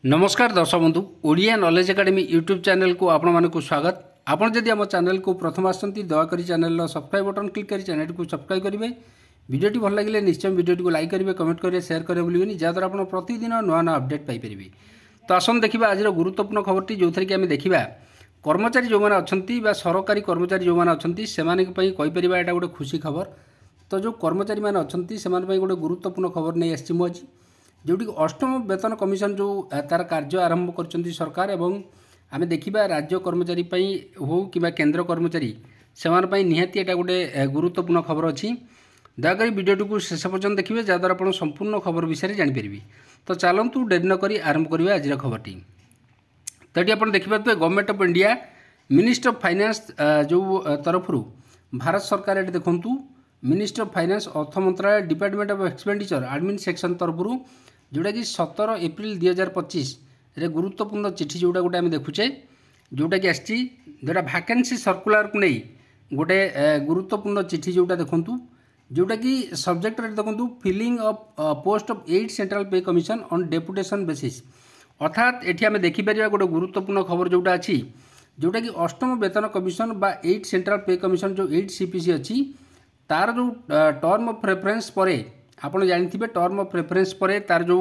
नमस्कार दर्शक बंधु Odia knowledge academy YouTube channel को आपण मानक स्वागत। आपण जदि आम चैनल को प्रथम आसती दयाकोरी चैनल सब्सक्राइब बटन क्लिक कर चैनल को सब्सक्राइब करेंगे। वीडियो भल लगे निश्चय वीडियो को लाइक करेंगे, कमेंट करेंगे, शेयर करेंगे भूलिए जहाँद्वारा आप प्रतिदिन नुआ नुआ अपडेट पाइपर। तो आसन देखा आज गुरुत्वपूर्ण खबरटी जो थी आम देखा कर्मचारी जो मैंने अच्छा सरकारी कर्मचारी जो मैंने अच्छा से कहीपर यहाँ गोटे खुशी खबर। तो जो कर्मचारी मैंने अच्छा से गोटे गुरुत्वपूर्ण खबर नहीं आसी मुझे जोटी अष्टम वेतन कमिशन जो तार कार्य आरंभ कर सरकार एवं आम देखा राज्य कर्मचारी हो कि केंद्र कर्मचारी से निहाती एटा गोटे गुरुत्वपूर्ण खबर अच्छी। दयाकोरी वीडियो को शेष पर्यटन देखिए जहाँद्वारा आप संपूर्ण खबर विषय जानीपर। तो चलतु डेरी नक आरंभ करिए आज खबरटी। तो ये आप देखिए government of India ministry of finance जो तरफ भारत सरकार ये देखूँ मिनिस्ट्री ऑफ फाइनेंस अर्थ मंत्रालय department of expenditure admin section तरफ जोटा कि 17 एप्रिल 2025 रे गुरुत्वपूर्ण चिठी जोटा गोटे आम देखुचे जोटा कि आसी जोटा वैकेंसी सर्कुलर को नहीं गोटे गुरुत्वपूर्ण चिठी जोटा देखूँ जोटा कि सब्जेक्ट देखूँ filling of post of 8 central pay commission on deputation basis. अर्थात ये आम देखिपर गोटे गुरुत्वपूर्ण खबर जोटा अच्छी जोटा कि अष्टम वेतन कमिशन बा 8 सेंट्रल पे कमिशन जो 8 CPC अच्छी तार जो टर्म ऑफ रेफरेंस पर आप जानते टर्म ऑफ रेफरेंस पर तार जो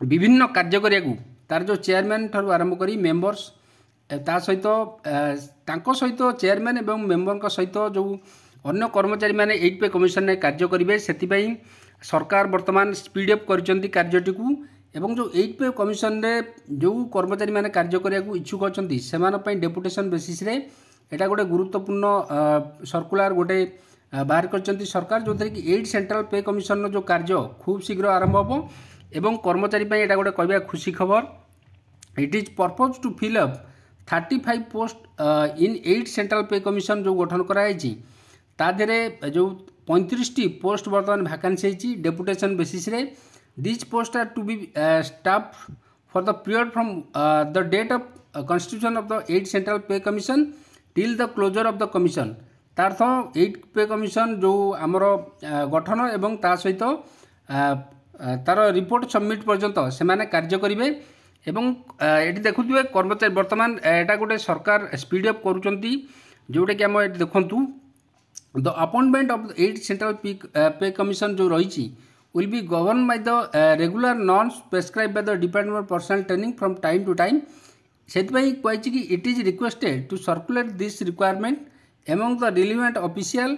विभिन्न कार्य करिया तार जो चेयरमैन ठार आरंभ करी मेंबर्स ता सहित सहित चेयरमैन एवं मेंबर सहित जो अन्य कर्मचारी मैंने 8 पे कमिशन में कार्य करेंगे से सरकार वर्तमान स्पीड अप कर कार्यटी को एवं जो 8 पे कमिशन रे जो कर्मचारी मैंने कार्य करने इच्छुक अच्छा से डेपुटेशन बेसिस रे एटा गोटे गुरुत्वपूर्ण सर्कुलर गोटे बाहर कर सरकार जो थी कि 8 सेंट्रल पे कमिशन जो कार्य खूब शीघ्र आरंभ हो एवं कर्मचारी यहाँ गोटे कहवा खुशी खबर। It is purpose to fill up 35 post in 8 central pay commission जो गठन कराई ताधे जो 35टी पोस्ट बर्तमान वैकेंसी डेपुटेशन बेसिस रे this post are to be staff for the period from the date of constitution of the 8 central pay commission till the closure of the commission. तार्थ 8 pay commission जो आमर गठन एवं ता सहित तार रिपोर्ट सबमिट पर्यंत से कार्य करेंगे एवं ये देखुए कर्मचारी वर्तमान यहाँ गोटे सरकार स्पीड अप करुँच जोटा कि आम देखूँ the appointment of 8 central pay commission जो रही will be govern by the regular norms prescribe by the department of personal training from time to time. से कही कि it is requested to circulate this requirement among the relevant official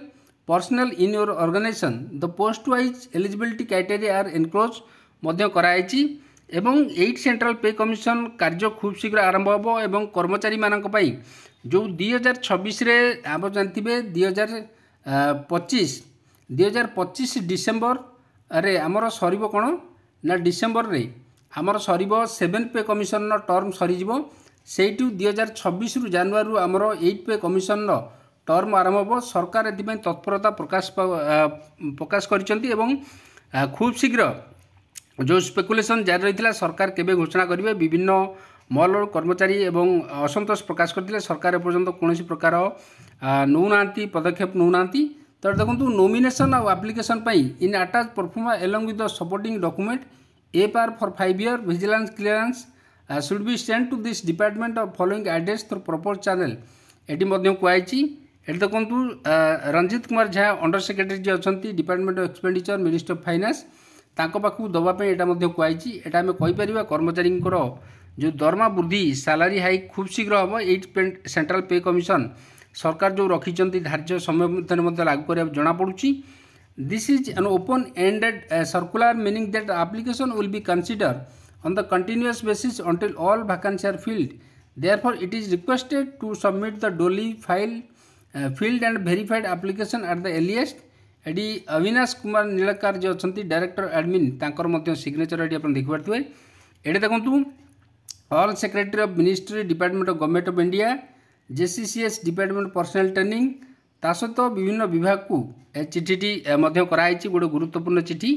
personnel in your organization the post wise eligibility criteria are enclosed मध्य कराई एवं 8 central pay commission कार्य खूब शीघ्र आरंभ हो एवं कर्मचारी मानक पई जो 2026 रे आप जानते 2025 डिसेम्बर रे आमर सरीब कौन ना डिसेम्बर रे आमर सरीब 7 पे कमिशन टर्म सरीज से 2026 रु जनवरी आमर 8 पे कमिशन टर्म आरंभ हो। सरकार ए तत्परता प्रकाश कर खूब शीघ्र जो स्पेकुलेशन जारी रही है सरकार केबे घोषणा करेंगे विभिन्न मॉल कर्मचारी एवं असंतोष प्रकाश करते सरकार एपर्यंत कौन प्रकार नौना पदक्षेप नौना। तो देखो नोमिनेशन और application in attach proforma along with the supporting document APR for 5 year vigilance clearance should be send to this department of following address through proper channel ये कहुई। ये देखो रंजित कुमार झा अंडर सेक्रेटरी जी अच्छा department of expenditure ministry of finance पाखक दवाई यहाँ कहुई। यहाँ आम कहीपर कर्मचारी जो दरमा वृद्धि सालारी हाइक खूब शीघ्र हम 8 सेंट्रल पे कमिशन सरकार जो रखी धार्य समय मध्य लागू कर जमापड़ी। This is an open ended circular meaning that application will be consider on the continuous basis until all vacancy are filled. Therefore it is requested to submit the duly file filled and verified application at the earliest. AD Avinash Kumar Nilkar जो अच्छा director admin तांकर signature ये देखिए। ये देखूँ all secretary of ministry department of government of India JCCS department personal training ता सहित विभिन्न विभाग को चिठी कराई गोटे गुरुत्वपूर्ण चिठी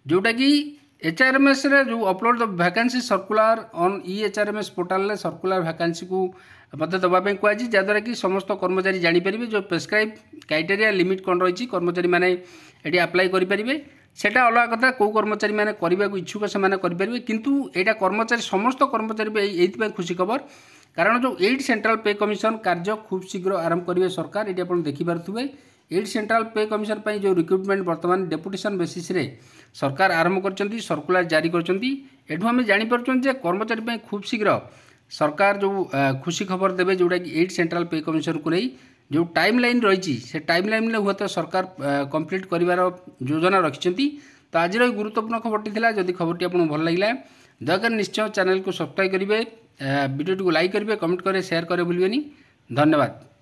जोटा कि HRMS रे जो upload the vacancy circular on EHRMS portal रे सर्कुलर वैकेंसी को मत दवाई कहुई जहाँद्वारा कि समस्त कर्मचारी जानीपर जो प्रेस्क्राइब क्राइटेरिया लिमिट कौन रही कर्मचारी मैंने ये अप्लाई करेंगे। সেটা अलग कथा कौ कर्मचारी मैंने करने को इच्छुक से करेंगे किंतु यहाँ कर्मचारी समस्त कर्मचारी ये खुशी खबर कारण जो 8 सेंट्रल पे कमिशन कार्य खूब शीघ्र आरंभ करेंगे सरकार ये आप देखिपे 8 सेंट्रल पे कमिशन जो रिक्रुटमेंट बर्तमान डेपुटेशन बेसिस रे सरकार आरंभ कर सर्कुलर जारी कर जापर कर्मचारी खूब शीघ्र सरकार जो खुशी खबर देवे जोटा कि 8 सेंट्रल पे कमिशन को नहीं जो टाइम लाइन रही से टाइम लाइन में हुए तो सरकार कंप्लीट कर योजना रखिंट तो आज गुरुत्वपूर्ण खबरटी थी जदि खबरटी आपको भल लगे दयाकर निश्चय चैनल को सब्सक्राइब करेंगे वीडियो को लाइक करेंगे कमेंट करें शेयर करें भूलें धन्यवाद।